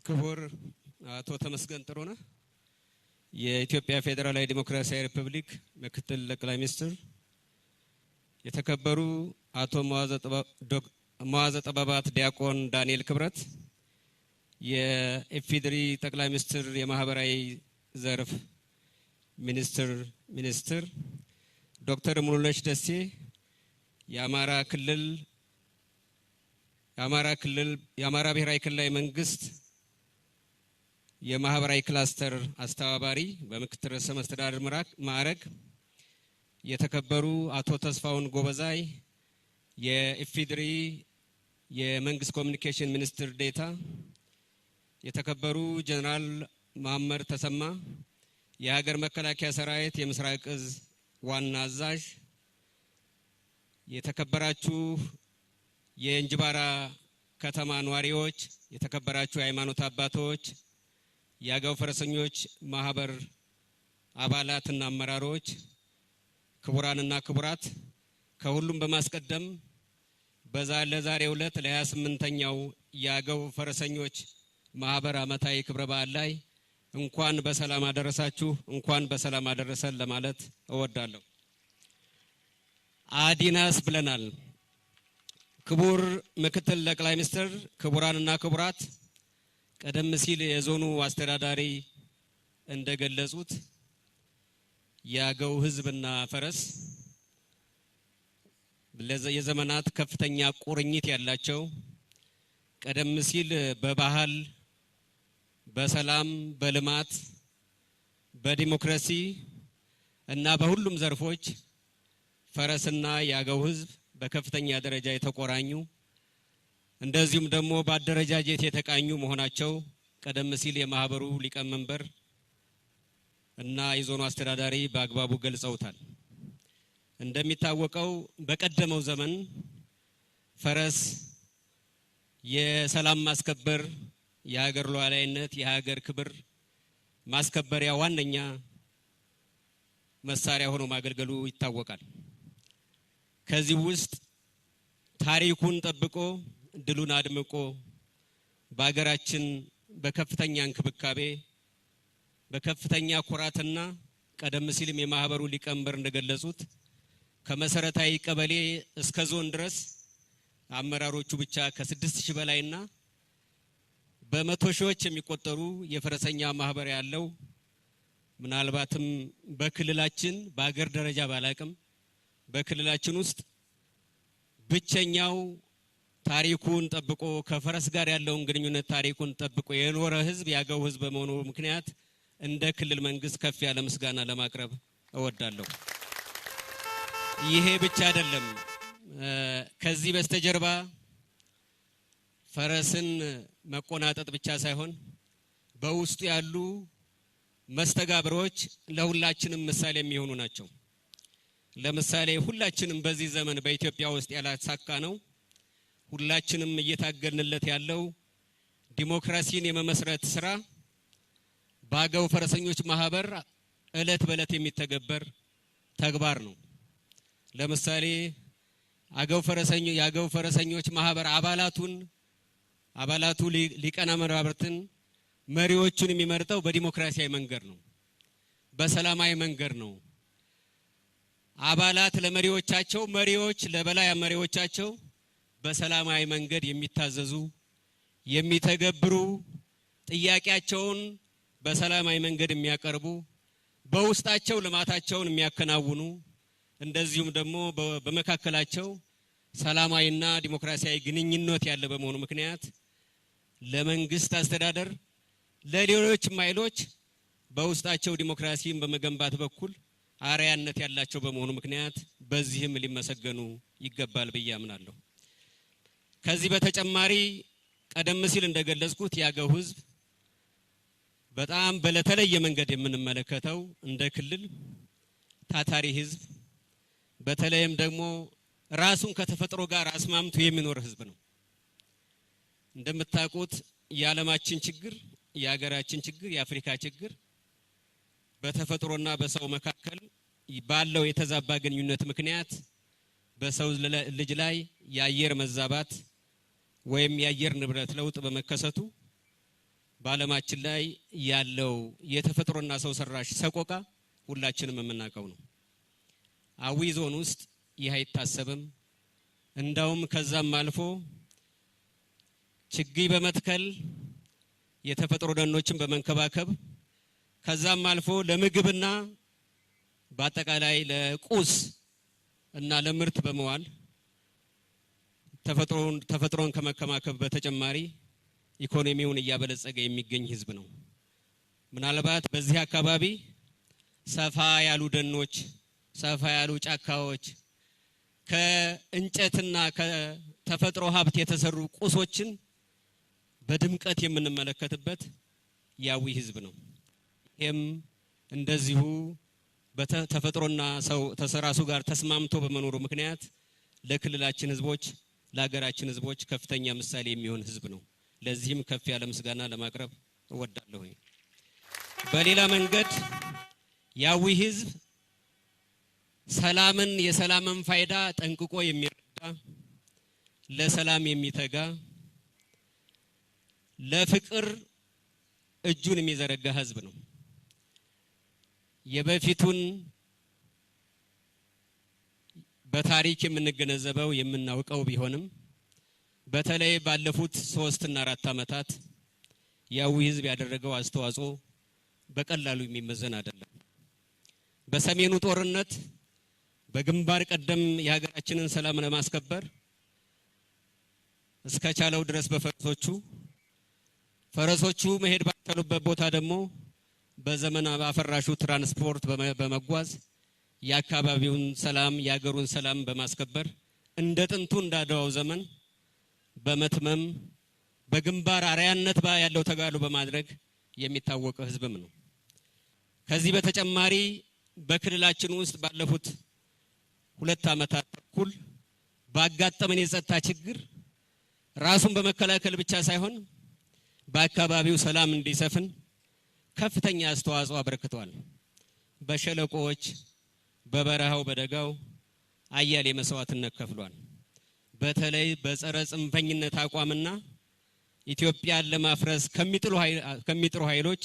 ክቡር አቶ ተመስገን ጥሩነህ የኢትዮጵያ ፌደራላዊ ዲሞክራሲያዊ ሪፐብሊክ ምክትል ጠቅላይ ሚኒስትር፣ የተከበሩ አቶ መዋዘ ጥበባት ዲያቆን ዳንኤል ክብረት የኢፌዴሪ ጠቅላይ ሚኒስትር የማህበራዊ ዘርፍ ሚኒስትር፣ ዶክተር ሙሉነሽ ደሴ የአማራ ብሔራዊ ክልላዊ መንግስት የማህበራዊ ክላስተር አስተባባሪ በምክትል ርዕሰ መስተዳድር ማዕረግ፣ የተከበሩ አቶ ተስፋውን ጎበዛይ የኢፌዴሪ የመንግስት ኮሚኒኬሽን ሚኒስትር ዴታ፣ የተከበሩ ጀነራል መሐመድ ተሰማ የሀገር መከላከያ ሰራዊት የምስራቅ እዝ ዋና አዛዥ፣ የተከበራችሁ የእንጅባራ ከተማ ነዋሪዎች፣ የተከበራችሁ የሃይማኖት አባቶች፣ የአገው ፈረሰኞች ማህበር አባላትና አመራሮች፣ ክቡራንና ክቡራት፣ ከሁሉም በማስቀደም ለዛሬው ዕለት ለ28ኛው የአገው ፈረሰኞች ማህበር ዓመታዊ ክብረ በዓል ላይ እንኳን በሰላም አደረሳችሁ፣ እንኳን በሰላም አደረሰን ለማለት እወዳለሁ። አዲናስ ብለናል። ክቡር ምክትል ጠቅላይ ሚኒስትር፣ ክቡራንና ክቡራት፣ ቀደም ሲል የዞኑ አስተዳዳሪ እንደገለጹት የአገው ህዝብና ፈረስ የዘመናት ከፍተኛ ቁርኝት ያላቸው፣ ቀደም ሲል በባህል፣ በሰላም፣ በልማት፣ በዲሞክራሲ እና በሁሉም ዘርፎች ፈረስና የአገው ህዝብ በከፍተኛ ደረጃ የተቆራኙ እንደዚሁም ደግሞ በአደረጃጀት የተቃኙ መሆናቸው ቀደም ሲል የማህበሩ ሊቀመንበር እና የዞኑ አስተዳዳሪ በአግባቡ ገልጸውታል። እንደሚታወቀው በቀደመው ዘመን ፈረስ የሰላም ማስከበር፣ የሀገር ሉዓላዊነት፣ የሀገር ክብር ማስከበሪያ ዋነኛ መሳሪያ ሆኖ ማገልገሉ ይታወቃል። ከዚህ ውስጥ ታሪኩን ጠብቆ ድሉን አድምቆ በአገራችን በከፍተኛ እንክብካቤ በከፍተኛ ኩራትና ቀደም ሲልም የማህበሩ ሊቀመንበር እንደገለጹት ከመሰረታዊ ቀበሌ እስከ ዞን ድረስ አመራሮቹ ብቻ ከ6000 በላይና በመቶ ሺዎች የሚቆጠሩ የፈረሰኛ ማህበር ያለው ምናልባትም በክልላችን በአገር ደረጃ ባላቅም በክልላችን ውስጥ ብቸኛው ታሪኩን ጠብቆ ከፈረስ ጋር ያለውን ግንኙነት ታሪኩን ጠብቆ የኖረ ህዝብ የአገው ህዝብ በመሆኑ ምክንያት እንደ ክልል መንግስት ከፍ ያለ ምስጋና ለማቅረብ እወዳለሁ። ይሄ ብቻ አይደለም። ከዚህ በስተጀርባ ፈረስን መቆናጠጥ ብቻ ሳይሆን በውስጡ ያሉ መስተጋብሮች ለሁላችንም ምሳሌ የሚሆኑ ናቸው። ለምሳሌ ሁላችንም በዚህ ዘመን በኢትዮጵያ ውስጥ ያላሳካ ነው ሁላችንም እየታገልንለት ያለው ዲሞክራሲን የመመስረት ስራ በአገው ፈረሰኞች ማህበር እለት በእለት የሚተገበር ተግባር ነው። ለምሳሌ የአገው ፈረሰኞች ማህበር አባላቱ ሊቀና መራብርትን መሪዎቹን የሚመርጠው በዲሞክራሲያዊ መንገድ ነው፣ በሰላማዊ መንገድ ነው። አባላት ለመሪዎቻቸው፣ መሪዎች ለበላይ መሪዎቻቸው በሰላማዊ መንገድ የሚታዘዙ የሚተገብሩ፣ ጥያቄያቸውን በሰላማዊ መንገድ የሚያቀርቡ፣ በውስጣቸው ልማታቸውን የሚያከናውኑ፣ እንደዚሁም ደግሞ በመካከላቸው ሰላማዊና ዲሞክራሲያዊ ግንኙነት ያለ በመሆኑ ምክንያት ለመንግስት አስተዳደር ለሌሎች ኃይሎች በውስጣቸው ዲሞክራሲን በመገንባት በኩል አርአያነት ያላቸው በመሆኑ ምክንያት በዚህም ሊመሰገኑ ይገባል ብዬ አምናለሁ። ከዚህ በተጨማሪ ቀደም ሲል እንደገለጽኩት የአገው ህዝብ በጣም በተለየ መንገድ የምንመለከተው እንደ ክልል ታታሪ ህዝብ፣ በተለይም ደግሞ ራሱን ከተፈጥሮ ጋር አስማምቶ የሚኖር ህዝብ ነው። እንደምታውቁት የዓለማችን ችግር፣ የሀገራችን ችግር፣ የአፍሪካ ችግር በተፈጥሮና በሰው መካከል ባለው የተዛባ ግንኙነት ምክንያት በሰው ልጅ ላይ የአየር መዛባት ወይም የአየር ንብረት ለውጥ በመከሰቱ በዓለማችን ላይ ያለው የተፈጥሮና ሰው ሰራሽ ሰቆቃ ሁላችንም የምናውቀው ነው። አዊ ዞን ውስጥ ይህ አይታሰብም። እንዳውም ከዛም አልፎ ችግኝ በመትከል የተፈጥሮ ደኖችን በመንከባከብ ከዛም አልፎ ለምግብና በአጠቃላይ ለቁስ እና ለምርት በመዋል ተፈጥሮን ከመከማከብ በተጨማሪ ኢኮኖሚውን እያበለጸገ የሚገኝ ህዝብ ነው። ምናልባት በዚህ አካባቢ ሰፋ ያሉ ደኖች፣ ሰፋ ያሉ ጫካዎች ከእንጨትና ከተፈጥሮ ሀብት የተሰሩ ቁሶችን በድምቀት የምንመለከትበት የአዊ ህዝብ ነው። ይህም እንደዚሁ በተፈጥሮና ሰው ተሰራሱ ጋር ተስማምቶ በመኖሩ ምክንያት ለክልላችን ህዝቦች፣ ለሀገራችን ህዝቦች ከፍተኛ ምሳሌ የሚሆን ህዝብ ነው። ለዚህም ከፍ ያለ ምስጋና ለማቅረብ እወዳለሁ። በሌላ መንገድ የአዊ ህዝብ ሰላምን የሰላምን ፋይዳ ጠንቅቆ የሚረዳ ለሰላም የሚተጋ ለፍቅር እጁን የሚዘረጋ ህዝብ ነው። የበፊቱን በታሪክ የምንገነዘበው የምናውቀው ቢሆንም በተለይ ባለፉት 3 እና 4 አመታት የአዊ ህዝብ ያደረገው አስተዋጽኦ በቀላሉ የሚመዘን አይደለም። በሰሜኑ ጦርነት በግንባር ቀደም የሀገራችንን ሰላም ለማስከበር እስከቻለው ድረስ ፈረሶቹ መሄድ ባልቻሉበት ቦታ ደግሞ በዘመን አፈራሹ ትራንስፖርት በመጓዝ የአካባቢውን ሰላም የሀገሩን ሰላም በማስከበር እንደ ጥንቱ እንዳድዋው ዘመን በመትመም በግንባር አርያነት ያለው ተጋድሎ በማድረግ የሚታወቅ ህዝብም ነው። ከዚህ በተጨማሪ በክልላችን ውስጥ ባለፉት 2 አመታት ተኩል ባጋጠመን የጸጥታ ችግር ራሱን በመከላከል ብቻ ሳይሆን በአካባቢው ሰላም እንዲሰፍን ከፍተኛ አስተዋጽኦ አበርክቷል። በሸለቆዎች፣ በበረሃው፣ በደጋው አያሌ መስዋዕትነት ከፍሏል። በተለይ በጸረ ጽንፈኝነት አቋምና ኢትዮጵያን ለማፍረስ ከሚጥሩ ኃይሎች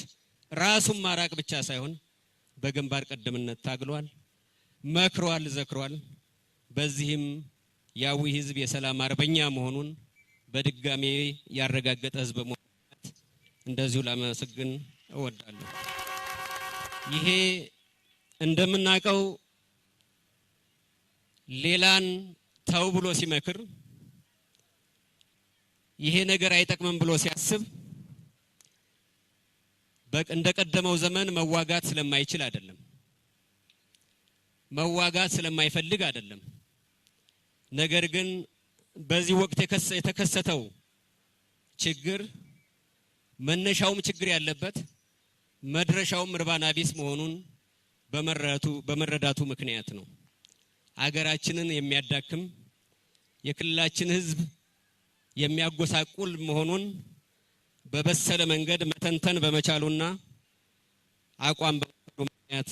ራሱን ማራቅ ብቻ ሳይሆን በግንባር ቀደምነት ታግሏል፣ መክሯል፣ ዘክሯል። በዚህም የአዊ ህዝብ የሰላም አርበኛ መሆኑን በድጋሜ ያረጋገጠ ህዝብ መሆኑን እንደዚሁ ላመሰግን እወዳለሁ። ይሄ እንደምናውቀው ሌላን ተው ብሎ ሲመክር ይሄ ነገር አይጠቅምም ብሎ ሲያስብ እንደቀደመው ዘመን መዋጋት ስለማይችል አይደለም፣ መዋጋት ስለማይፈልግ አይደለም። ነገር ግን በዚህ ወቅት የተከሰተው ችግር መነሻውም ችግር ያለበት መድረሻውም እርባና ቢስ መሆኑን በመረዳቱ ምክንያት ነው። አገራችንን የሚያዳክም የክልላችን ህዝብ የሚያጎሳቁል መሆኑን በበሰለ መንገድ መተንተን በመቻሉና አቋም በመውሰዱ ምክንያት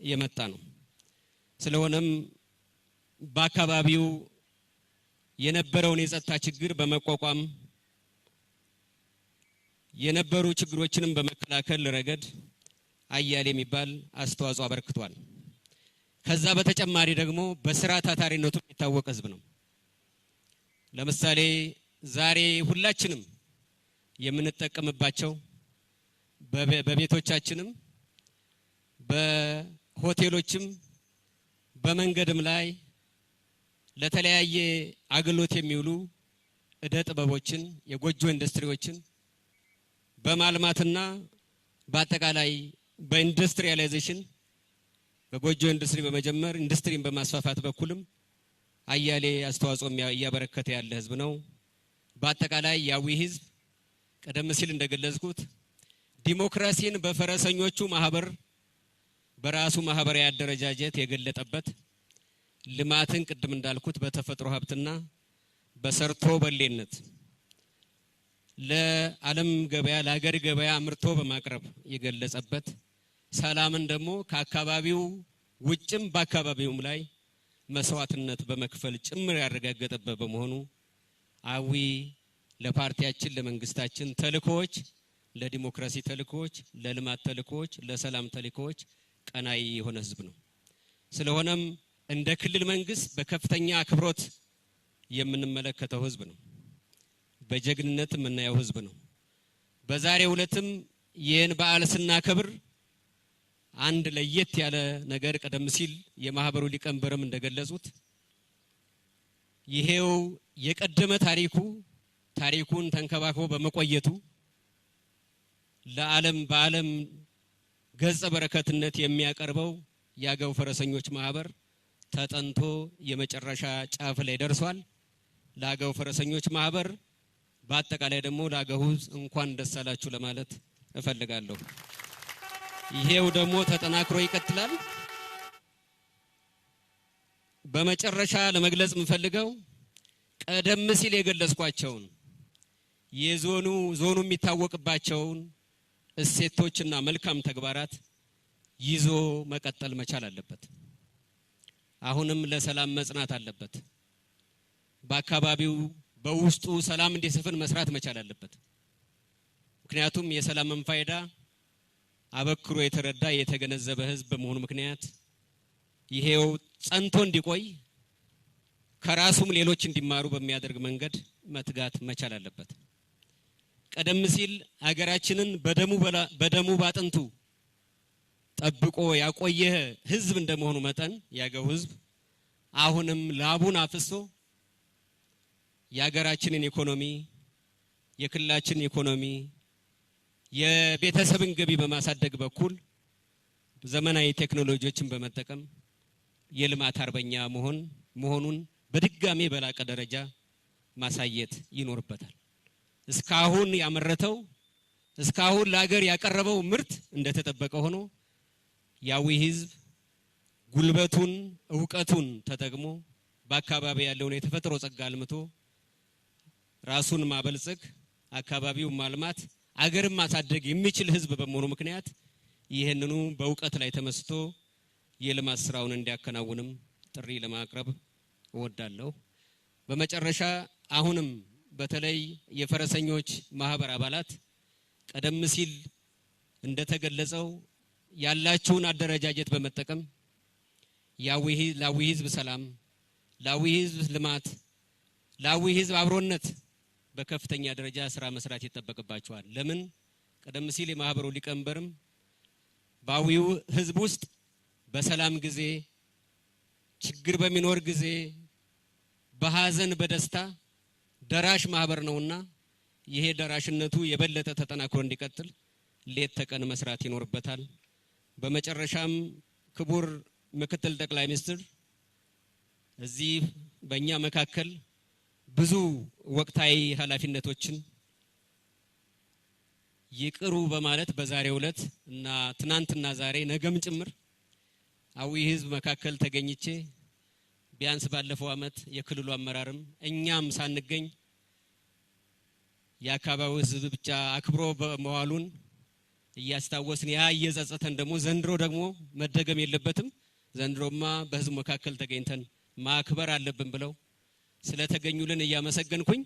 የመጣ ነው። ስለሆነም በአካባቢው የነበረውን የጸጥታ ችግር በመቋቋም የነበሩ ችግሮችንም በመከላከል ረገድ አያሌ የሚባል አስተዋጽኦ አበርክቷል። ከዛ በተጨማሪ ደግሞ በስራ ታታሪነቱ የሚታወቅ ህዝብ ነው። ለምሳሌ ዛሬ ሁላችንም የምንጠቀምባቸው በቤቶቻችንም በሆቴሎችም በመንገድም ላይ ለተለያየ አገልግሎት የሚውሉ እደ ጥበቦችን የጎጆ ኢንዱስትሪዎችን በማልማትና በአጠቃላይ በኢንዱስትሪያላይዜሽን በጎጆ ኢንዱስትሪ በመጀመር ኢንዱስትሪን በማስፋፋት በኩልም አያሌ አስተዋጽኦ እያበረከተ ያለ ህዝብ ነው። በአጠቃላይ የአዊ ህዝብ ቀደም ሲል እንደገለጽኩት ዲሞክራሲን በፈረሰኞቹ ማህበር በራሱ ማህበራዊ አደረጃጀት የገለጠበት፣ ልማትን ቅድም እንዳልኩት በተፈጥሮ ሀብትና በሰርቶ በሌነት ለዓለም ገበያ ለሀገር ገበያ አምርቶ በማቅረብ የገለጸበት፣ ሰላምን ደግሞ ከአካባቢው ውጭም በአካባቢውም ላይ መስዋዕትነት በመክፈል ጭምር ያረጋገጠበት በመሆኑ አዊ ለፓርቲያችን ለመንግስታችን ተልእኮዎች ለዲሞክራሲ ተልእኮዎች፣ ለልማት ተልእኮዎች፣ ለሰላም ተልእኮዎች ቀናይ የሆነ ህዝብ ነው። ስለሆነም እንደ ክልል መንግስት በከፍተኛ አክብሮት የምንመለከተው ህዝብ ነው። በጀግንነት የምናየው ህዝብ ነው። በዛሬው ዕለትም ይህን በዓል ስናከብር አንድ ለየት ያለ ነገር ቀደም ሲል የማህበሩ ሊቀመንበርም እንደገለጹት ይሄው የቀደመ ታሪኩን ተንከባክቦ በመቆየቱ በዓለም ገጸ በረከትነት የሚያቀርበው የአገው ፈረሰኞች ማህበር ተጠንቶ የመጨረሻ ጫፍ ላይ ደርሷል። ለአገው ፈረሰኞች ማህበር በአጠቃላይ ደግሞ ለአገው እንኳን ደስ አላችሁ ለማለት እፈልጋለሁ። ይሄው ደግሞ ተጠናክሮ ይቀጥላል። በመጨረሻ ለመግለጽ የምፈልገው ቀደም ሲል የገለጽኳቸውን ዞኑ የሚታወቅባቸውን እሴቶችና መልካም ተግባራት ይዞ መቀጠል መቻል አለበት። አሁንም ለሰላም መጽናት አለበት። በአካባቢው በውስጡ ሰላም እንዲሰፍን መስራት መቻል አለበት። ምክንያቱም የሰላምን ፋይዳ አበክሮ የተረዳ የተገነዘበ ህዝብ በመሆኑ ምክንያት ይሄው ጸንቶ እንዲቆይ ከራሱም ሌሎች እንዲማሩ በሚያደርግ መንገድ መትጋት መቻል አለበት። ቀደም ሲል ሀገራችንን በደሙ ባጥንቱ ጠብቆ ያቆየ ህዝብ እንደመሆኑ መጠን ያገው ህዝብ አሁንም ላቡን አፍሶ የሀገራችንን ኢኮኖሚ የክልላችንን ኢኮኖሚ የቤተሰብን ገቢ በማሳደግ በኩል ዘመናዊ ቴክኖሎጂዎችን በመጠቀም የልማት አርበኛ መሆኑን በድጋሜ በላቀ ደረጃ ማሳየት ይኖርበታል። እስካሁን ያመረተው እስካሁን ለሀገር ያቀረበው ምርት እንደተጠበቀ ሆኖ ያዊ ህዝብ ጉልበቱን ዕውቀቱን ተጠቅሞ በአካባቢ ያለውን የተፈጥሮ ጸጋ አልምቶ ራሱን ማበልጸግ አካባቢውን ማልማት አገርን ማሳደግ የሚችል ህዝብ በመሆኑ ምክንያት ይሄንኑ በዕውቀት ላይ ተመስቶ የልማት ስራውን እንዲያከናውንም ጥሪ ለማቅረብ እወዳለሁ። በመጨረሻ አሁንም በተለይ የፈረሰኞች ማህበር አባላት ቀደም ሲል እንደተገለጸው ያላችሁን አደረጃጀት በመጠቀም ላዊ ህዝብ ሰላም፣ ላዊ ህዝብ ልማት፣ ላዊ ህዝብ አብሮነት በከፍተኛ ደረጃ ስራ መስራት ይጠበቅባችኋል። ለምን ቀደም ሲል የማህበሩ ሊቀመንበርም ባዊው ህዝብ ውስጥ በሰላም ጊዜ ችግር በሚኖር ጊዜ በሐዘን በደስታ ደራሽ ማህበር ነውና ይሄ ደራሽነቱ የበለጠ ተጠናክሮ እንዲቀጥል ሌት ተቀን መስራት ይኖርበታል። በመጨረሻም ክቡር ምክትል ጠቅላይ ሚኒስትር እዚህ በእኛ መካከል ብዙ ወቅታዊ ኃላፊነቶችን ይቅሩ በማለት በዛሬው ዕለት እና ትናንትና ዛሬ ነገም ጭምር አዊ ህዝብ መካከል ተገኝቼ ቢያንስ ባለፈው አመት የክልሉ አመራርም እኛም ሳንገኝ የአካባቢው ህዝብ ብቻ አክብሮ በመዋሉን እያስታወስን ያ እየጸጸተን ደግሞ ዘንድሮ ደግሞ መደገም የለበትም ዘንድሮማ በህዝብ መካከል ተገኝተን ማክበር አለብን ብለው ስለተገኙልን እያመሰገንኩኝ